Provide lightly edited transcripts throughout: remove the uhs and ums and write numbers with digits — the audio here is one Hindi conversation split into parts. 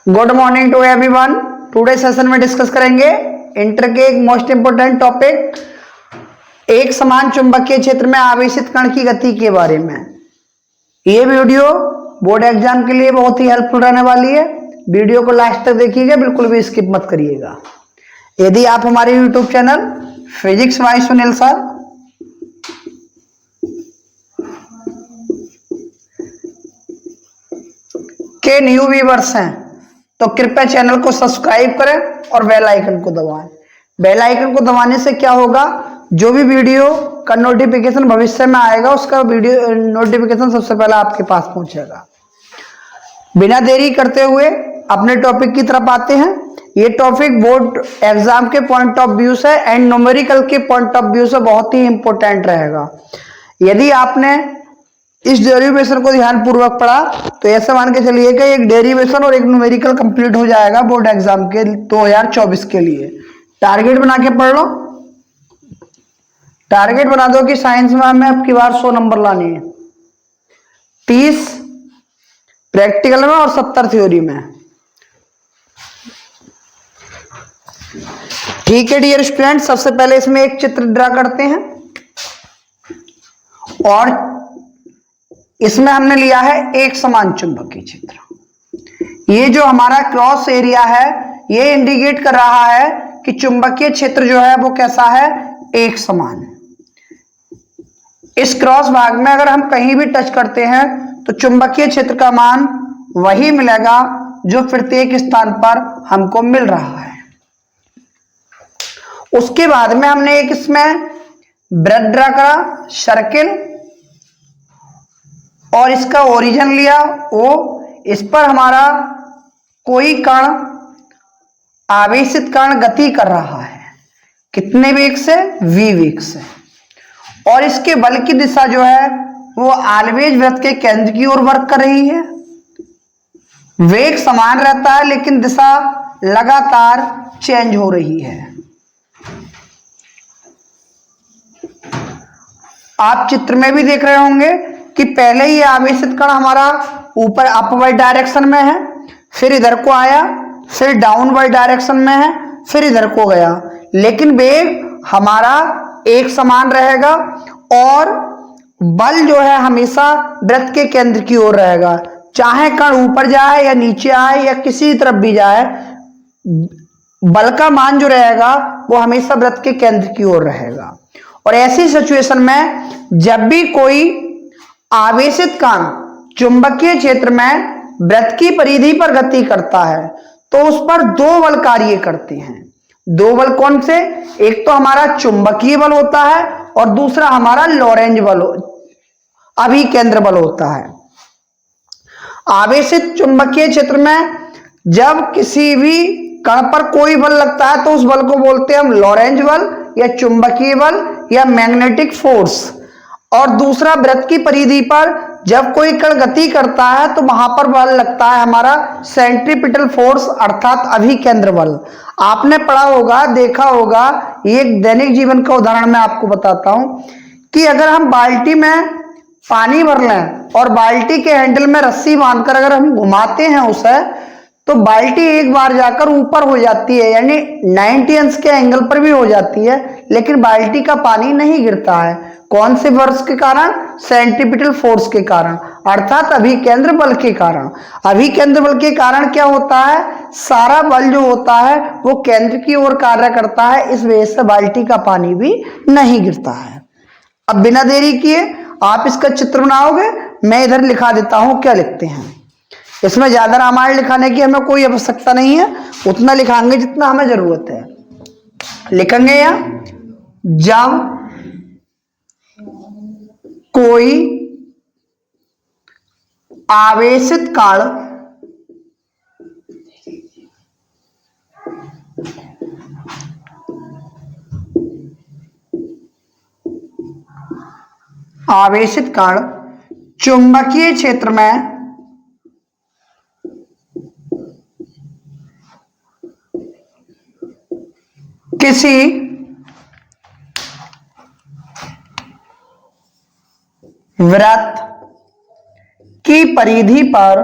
Good morning to everyone. Today session में डिस्कस करेंगे इंटर के एक मोस्ट इंपोर्टेंट टॉपिक एक समान चुंबकीय क्षेत्र में आवेशित कण की गति के बारे में। ये वीडियो बोर्ड एग्जाम के लिए बहुत ही हेल्पफुल रहने वाली है। वीडियो को लास्ट तक देखिएगा, बिल्कुल भी स्किप मत करिएगा। यदि आप हमारे YouTube channel physics bye Sunil sir के न्यू व्यूअर्स हैं तो कृपया चैनल को सब्सक्राइब करें और बेल आइकन को दबाएं। बेल आइकन को दबाने से क्या होगा, जो भी वीडियो का नोटिफिकेशन भविष्य में आएगा उसका वीडियो नोटिफिकेशन सबसे पहले आपके पास पहुंचेगा। बिना देरी करते हुए अपने टॉपिक की तरफ आते हैं। ये टॉपिक बोर्ड एग्जाम के पॉइंट ऑफ व्यू से एंड न्यूमेरिकल के पॉइंट ऑफ व्यू से बहुत ही इंपॉर्टेंट रहेगा। यदि आपने इस डेरिवेशन को ध्यान पूर्वक पढ़ा तो ऐसे मान के चलिए कि एक डेरिवेशन और एक न्यूमेरिकल कंप्लीट हो जाएगा बोर्ड एग्जाम के 2024 के लिए। टारगेट बना के पढ़ लो। टारगेट बना दो कि साइंस में हमें अब की बार 100 नंबर लाने हैं, 30 प्रैक्टिकल में और 70 थ्योरी में। ठीक है डियर स्टूडेंट, सबसे पहले इसमें एक चित्र ड्रा करते हैं और इसमें हमने लिया है एक समान चुंबकीय क्षेत्र। ये जो हमारा क्रॉस एरिया है ये इंडिकेट कर रहा है कि चुंबकीय क्षेत्र जो है वो कैसा है, एक समान। इस क्रॉस भाग में अगर हम कहीं भी टच करते हैं तो चुंबकीय क्षेत्र का मान वही मिलेगा जो प्रत्येक स्थान पर हमको मिल रहा है। उसके बाद में हमने एक इसमें वृत्त ड्रा करा, सर्किल, और इसका ओरिजिन लिया ओ। इस पर हमारा कोई कण, आवेशित कण गति कर रहा है, कितने वेग से, v वेग से, और इसके बल की दिशा जो है वो ऑलवेज वृत्त के केंद्र की ओर वर्क कर रही है। वेग समान रहता है लेकिन दिशा लगातार चेंज हो रही है। आप चित्र में भी देख रहे होंगे कि पहले ही आवेशित कण हमारा ऊपर अपवर्ड डायरेक्शन में है, फिर इधर को आया, फिर डाउनवर्ड डायरेक्शन में है, फिर इधर को गया, लेकिन वेग हमारा एक समान रहेगा और बल जो है हमेशा वृत्त के केंद्र की ओर रहेगा। चाहे कण ऊपर जाए या नीचे आए या किसी तरफ भी जाए, बल का मान जो रहेगा वो हमेशा वृत्त के केंद्र की ओर रहेगा। और ऐसी सिचुएशन में जब भी कोई आवेशित कण चुंबकीय क्षेत्र में वृत्त की परिधि पर गति करता है तो उस पर दो बल कार्य करते हैं। दो बल कौन से, एक तो हमारा चुंबकीय बल होता है और दूसरा हमारा लॉरेंज बल, अभिकेंद्र बल होता है। आवेशित चुंबकीय क्षेत्र में जब किसी भी कण पर कोई बल लगता है तो उस बल को बोलते हैं हम लॉरेंज बल या चुंबकीय बल या मैग्नेटिक फोर्स। और दूसरा वृत्त की परिधि पर जब कोई कण गति करता है तो वहां पर बल लगता है हमारा सेंट्रीपिटल फोर्स अर्थात अभिकेंद्र बल। आपने पढ़ा होगा, देखा होगा, ये एक दैनिक जीवन का उदाहरण मैं आपको बताता हूं कि अगर हम बाल्टी में पानी भर लें और बाल्टी के हैंडल में रस्सी बांधकर अगर हम घुमाते हैं उसे तो बाल्टी एक बार जाकर ऊपर हो जाती है, यानी 90 अंश के एंगल पर भी हो जाती है, लेकिन बाल्टी का पानी नहीं गिरता है। कौन से फोर्स के कारण, सेंट्रीपिटल फोर्स के कारण अर्थात अभिकेंद्र बल के कारण। अभिकेंद्र बल के कारण क्या होता है, सारा बल जो होता है वो केंद्र की ओर कार्य करता है, इस वजह से बाल्टी का पानी भी नहीं गिरता है। अब बिना देरी किए आप इसका चित्र बनाओगे, मैं इधर लिखा देता हूं क्या लिखते हैं। इसमें ज्यादा रामायण लिखाने की हमें कोई आवश्यकता नहीं है, उतना लिखाएंगे जितना हमें जरूरत है। लिखेंगे या जब कोई आवेशित कण चुंबकीय क्षेत्र में किसी वृत्त की परिधि पर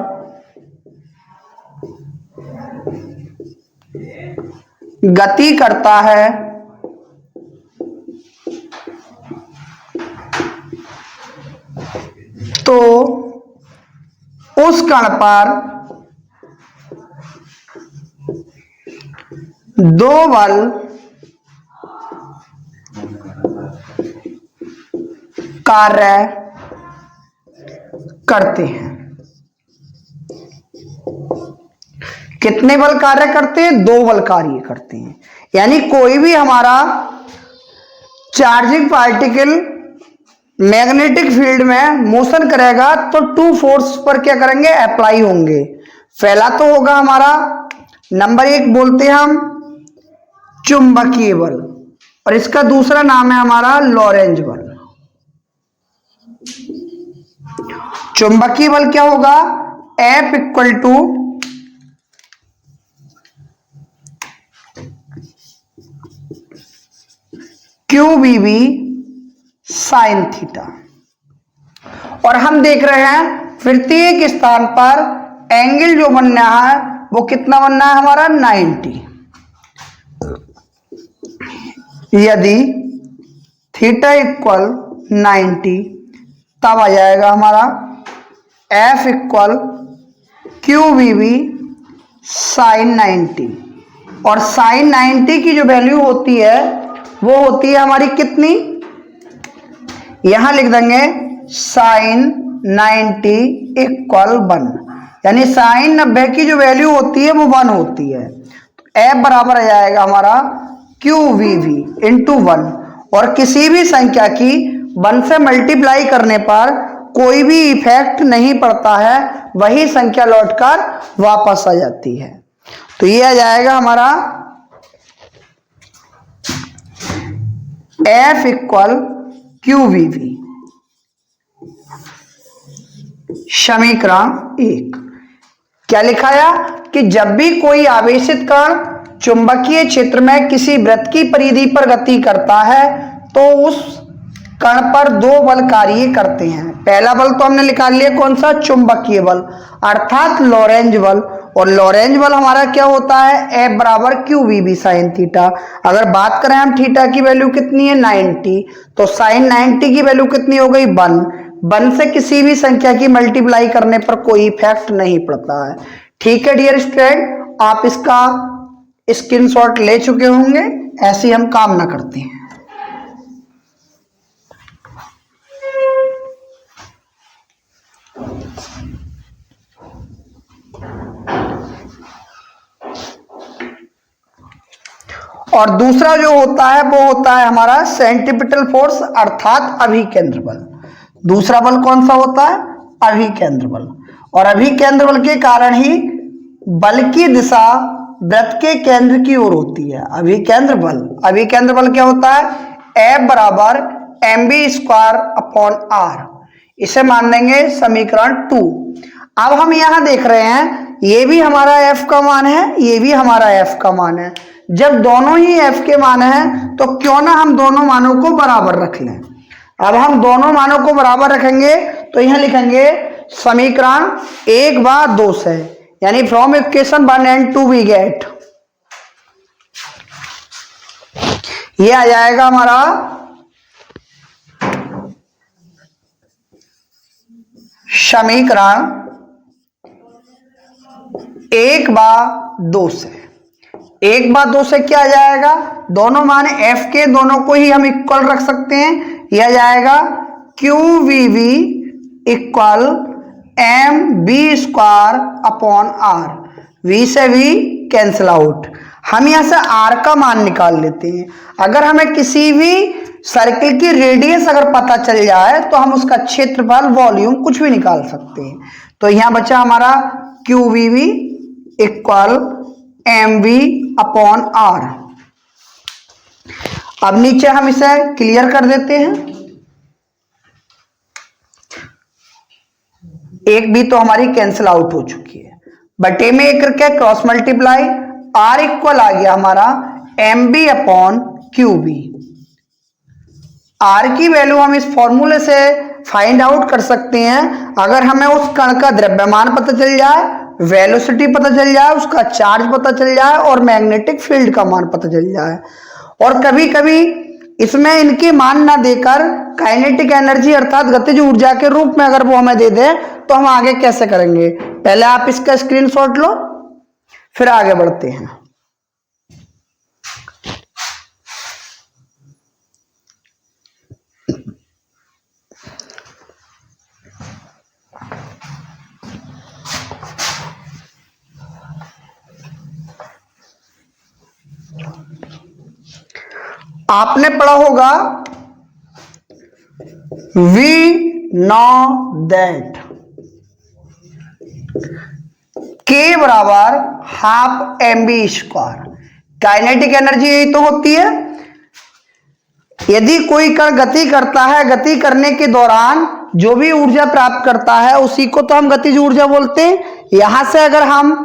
गति करता है तो उस कण पर दो बल कार्य करते हैं। कितने बल कार्य करते हैं? दो बल कार्य करते हैं। यानी कोई भी हमारा चार्जिंग पार्टिकल मैग्नेटिक फील्ड में मोशन करेगा तो टू फोर्स पर क्या करेंगे? अप्लाई होंगे। पहला तो होगा हमारा नंबर एक बोलते हैं हम चुंबकीय बल, और इसका दूसरा नाम है हमारा लॉरेंज बल। चुंबकीय बल क्या होगा? F equal to QBB sine theta. और हम देख रहे हैं प्रत्येक स्थान पर एंगल जो बनना है वो कितना बनना है हमारा? 90। यदि थीटा इक्वल 90 तब आ जाएगा हमारा F इक्वल QBB साइन 90। और साइन 90 की जो वैल्यू होती है वो होती है हमारी कितनी? यहां लिख देंगे साइन 90 इक्वल 1। यानी साइन 90 की जो वैल्यू होती है वो 1 होती है। तो F बराबर आ जाएगा हमारा QVV इंटू 1। और किसी भी संख्या की 1 से मल्टीप्लाई करने पर कोई भी इफेक्ट नहीं पड़ता है, वही संख्या लौटकर वापस आ जाती है। तो ये आ जाएगा हमारा F इक्वल QVV समीकरण 1। क्या लिखाया कि जब भी कोई आवेशित कण चुंबकीय क्षेत्र में किसी वृत्त की परिधि पर गति करता है तो उस कण पर दो बल कार्य करते हैं। पहला बल तो हमने निकाल लिया कौन सा? चुंबकीय बल अर्थात लॉरेंज बल। और लॉरेंज बल हमारा क्या होता है? F बराबर QVB साइन थीटा। अगर बात करें हम थीटा की वैल्यू कितनी है? 90। तो साइन 90 की वैल्यू कितनी हो गई? 1 से किसी भी संख्या की मल्टीप्लाई करने पर कोई इफेक्ट नहीं पड़ता है। ठीक है डियर स्टूडेंट, आप इसका स्क्रीनशॉट ले चुके होंगे। ऐसे हम काम ना करते हैं। और दूसरा जो होता है वो होता है हमारा सेंट्रीपिटल फोर्स अर्थात अभिकेंद्र बल। दूसरा बल कौन सा होता है? अभिकेंद्र बल। और अभिकेंद्र बल के कारण ही बल की दिशा वृत्त के केंद्र की ओर होती है। अभिकेंद्र बल क्या होता है? F बराबर mv स्क्वायर अपॉन r। इसे मान लेंगे समीकरण 2। अब हम यहां देख रहे हैं ये भी हमारा F का मान है, ये भी हमारा F का मान है। जब दोनों ही F के मान हैं तो क्यों ना हम दोनों मानों को बराबर रख लें। अब हम दोनों मानों को बराबर रखेंगे तो यहां लिखेंगे समीकरण 1/2 से, यानी from equation 1 and 2 we get, ये आ जाएगा हमारा समीकरण 1/2 से। 1/2 से क्या आ जाएगा? दोनों मान F के दोनों को ही हम इक्वल रख सकते हैं। यह आ जाएगा QVV equal mv square upon r। v से v कैंसिल आउट। हम यहां से r का मान निकाल लेते हैं। अगर हमें किसी भी सर्किल की रेडियस अगर पता चल जाए तो हम उसका क्षेत्रफल, वॉल्यूम कुछ भी निकाल सकते हैं। तो यहां बचा हमारा QVV equal mv upon r। अब नीचे हम इसे क्लियर कर देते हैं। एक भी तो हमारी कैंसिल आउट हो चुकी है। बटे में एक करके क्रॉस मल्टीप्लाई, r इक्वल आ गया हमारा mb अपॉन QV। r की वैल्यू हम इस फॉर्मूले से फाइंड आउट कर सकते हैं। अगर हमें उस कण का द्रव्यमान पता चल जाए, वेलोसिटी पता चल जाए, उसका चार्ज पता चल जाए और मैग्नेटिक फील्ड का मान पता चल जाए। और कभी कभी इसमें इनके मान ना देकर काइनेटिक एनर्जी अर्थात गतिज ऊर्जा के रूप में अगर वो हमें दे दे तो हम आगे कैसे करेंगे। पहले आप इसका स्क्रीनशॉट लो, फिर आगे बढ़ते हैं। आपने पढ़ा होगा वी नो दैट के बराबर half m b square. Kinetic energy यही तो होती है। यदि कोई कण गति करता है, गति करने के दौरान जो भी ऊर्जा प्राप्त करता है उसी को तो हम गतिज ऊर्जा बोलते हैं। यहां से अगर हम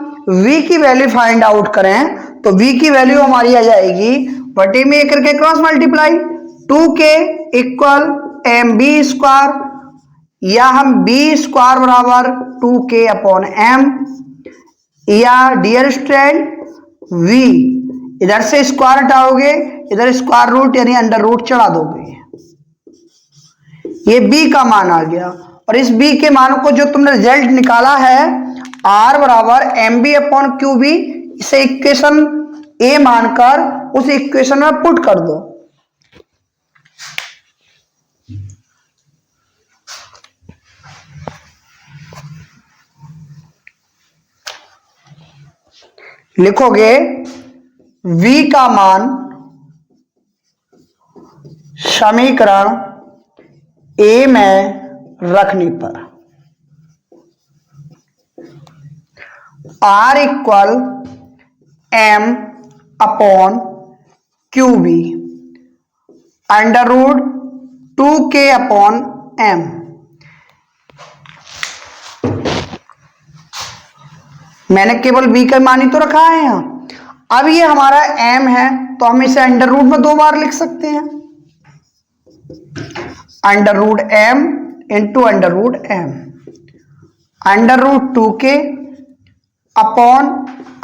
v की वैल्यू फाइंड आउट करें तो v की वैल्यू हमारी आ जाएगी बटे में एक करके cross multiply 2k equal m b square, या हम b स्क्वायर बराबर 2k अपॉन m, या डियर स्टूडेंट v इधर से स्क्वायर हटाओगे, इधर स्क्वायर रूट यानी अंडर रूट चढ़ा दोगे, ये b का मान आ गया। और इस b के मान को जो तुमने रिजल्ट निकाला है r बराबर m b upon q b, इसे इक्वेशन a मानकर उस इक्वेशन में पुट कर दो। लिखोगे v का मान समीकरण a में रखने पर r equal m upon q b under root 2k upon m। मैंने केवल b का मान ही तो रखा है यहां। अब ये हमारा m है तो हम इसे अंडर रूट में 2 बार लिख सकते हैं, under root m into under root m, under root 2k upon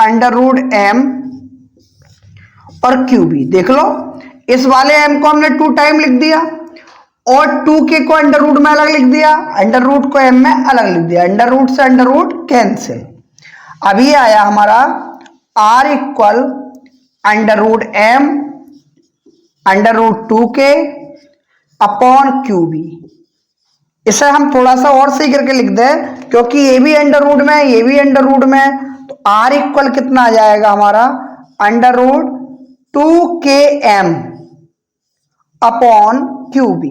under root m और क्यू बी। देख लो इस वाले m को हमने 2 टाइम लिख दिया और 2k को अंडर रूट में अलग लिख दिया, अंडर रूट को m में अलग लिख दिया, अंडर रूट से अंडर रूट कैंसिल। अब ये आया हमारा r equal under root m under root 2k upon q b. इसे हम थोड़ा सा और सही करके लिख दें क्योंकि ये भी अंडर रूट में ये भी अंडर रूट में, तो r इक्वल कितना आ जाएगा हमारा under root 2km upon q b.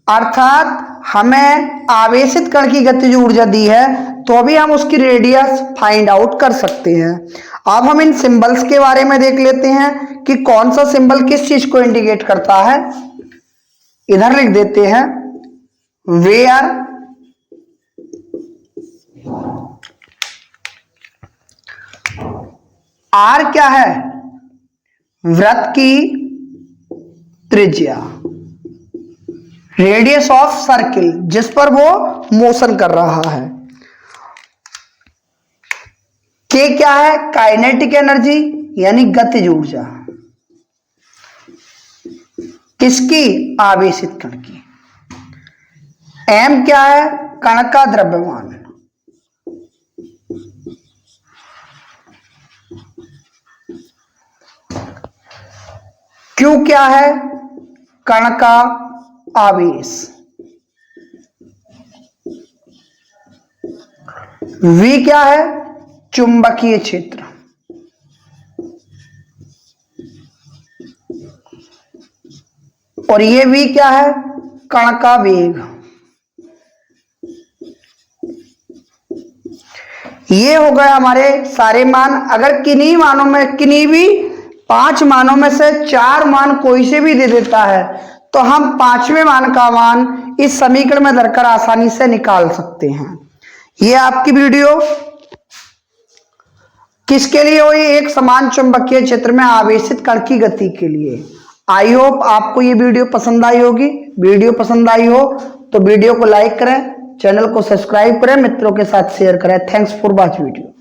अर्थात हमें आवेशित कण की गतिज ऊर्जा दी है तो अभी हम उसकी रेडियस फाइंड आउट कर सकते हैं। अब हम इन सिंबल्स के बारे में देख लेते हैं कि कौन सा सिंबल किस चीज को इंडिकेट करता है। इधर लिख देते हैं वेयर आर क्या है, वृत्त की त्रिज्या, रेडियस ऑफ सर्किल जिस पर वो मोशन कर रहा है। के क्या है, काइनेटिक एनर्जी यानी गतिज ऊर्जा, किसकी, आवेशित कण की। एम क्या है, कण का द्रव्यमान। क्यू क्या है, कण का आवेश। वी क्या है, चुंबकीय क्षेत्र। और ये वी क्या है, कण का वेग। ये हो गए हमारे सारे मान। अगर किन्हीं मानों में, किन्हीं भी 5 मानों में से 4 मान कोई से भी दे देता है तो हम 5वें मान का मान इस समीकरण में धरकर आसानी से निकाल सकते हैं। ये आपकी वीडियो किसके लिए हुई, एक समान चुंबकीय क्षेत्र में आवेशित कण की गति के लिए। आई होप आपको ये वीडियो पसंद आई होगी। वीडियो पसंद आई हो तो वीडियो को लाइक करें, चैनल को सब्सक्राइब करें, मित्रों के साथ शेयर करें। Thanks for watch video.